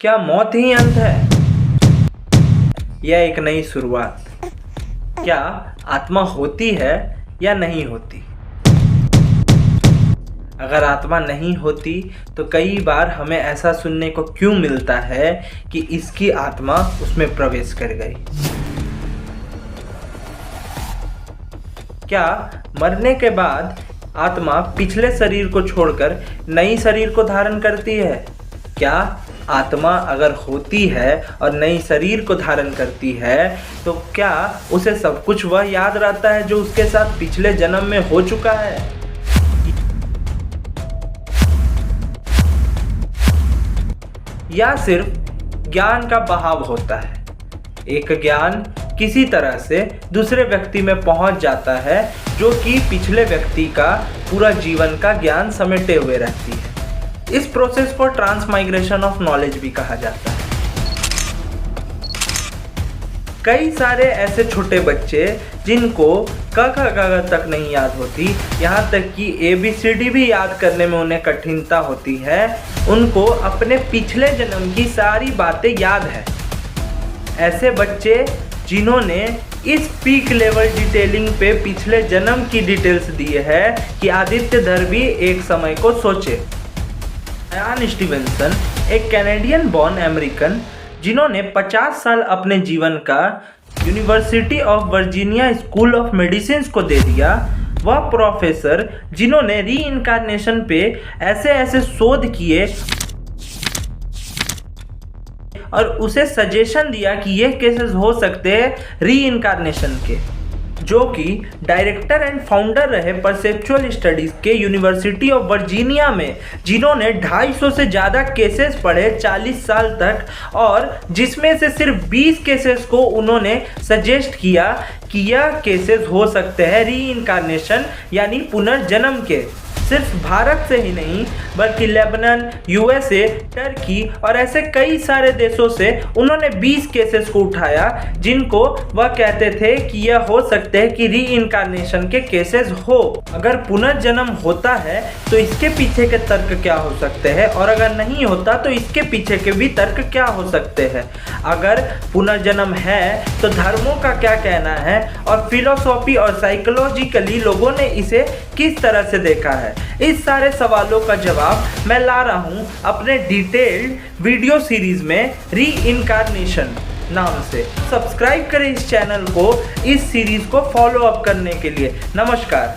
क्या मौत ही अंत है या एक नई शुरुआत? क्या आत्मा होती है या नहीं होती? अगर आत्मा नहीं होती तो कई बार हमें ऐसा सुनने को क्यों मिलता है कि इसकी आत्मा उसमें प्रवेश कर गई? क्या मरने के बाद आत्मा पिछले शरीर को छोड़कर नई शरीर को धारण करती है? क्या आत्मा अगर होती है और नई शरीर को धारण करती है तो क्या उसे सब कुछ वह याद रहता है जो उसके साथ पिछले जन्म में हो चुका है? या सिर्फ ज्ञान का बहाव होता है? एक ज्ञान किसी तरह से दूसरे व्यक्ति में पहुंच जाता है जो कि पिछले व्यक्ति का पूरा जीवन का ज्ञान समेटे हुए रहती है। इस प्रोसेस को ट्रांसमाइग्रेशन ऑफ नॉलेज भी कहा जाता है। कई सारे ऐसे छोटे बच्चे जिनको क ख ग तक नहीं याद होती, यहाँ तक कि ABCD भी याद करने में उन्हें कठिनता होती है, उनको अपने पिछले जन्म की सारी बातें याद है। ऐसे बच्चे जिन्होंने इस पीक लेवल डिटेलिंग पे पिछले जन्म की डिटेल्स दी है कि आदित्यधर भी एक समय को सोचे। आयन स्टीवेंसन एक कैनेडियन बॉर्न अमेरिकन जिन्होंने 50 साल अपने जीवन का university of Virginia school of medicine को दे दिया। वह प्रोफेसर जिन्होंने री इनकारनेशन पे ऐसे ऐसे शोध किए और उसे सजेशन दिया कि ये केसेस हो सकते हैं री इनकारनेशन के, जो कि डायरेक्टर एंड फाउंडर रहे परसेप्चुअल स्टडीज़ के यूनिवर्सिटी ऑफ वर्जीनिया में, जिन्होंने 250 से ज़्यादा केसेस पढ़े 40 साल तक, और जिसमें से सिर्फ 20 केसेस को उन्होंने सजेस्ट किया कि यह केसेस हो सकते हैं री इनकारनेशन यानी पुनर्जन्म के। सिर्फ भारत से ही नहीं बल्कि लेबनान, USA, टर्की और ऐसे कई सारे देशों से उन्होंने 20 केसेस को उठाया जिनको वह कहते थे कि यह हो सकते हैं कि री इनकारनेशन के केसेस हो। अगर पुनर्जन्म होता है तो इसके पीछे के तर्क क्या हो सकते हैं, और अगर नहीं होता तो इसके पीछे के भी तर्क क्या हो सकते हैं। अगर पुनर्जन्म है तो धर्मों का क्या कहना है, और फिलोसॉफी और साइकोलॉजिकली लोगों ने इसे किस तरह से देखा है। इस सारे सवालों का जवाब मैं ला रहा हूं अपने डिटेल्ड वीडियो सीरीज में री इनकारनेशन नाम से। सब्सक्राइब करें इस चैनल को इस सीरीज को फॉलो अप करने के लिए। नमस्कार।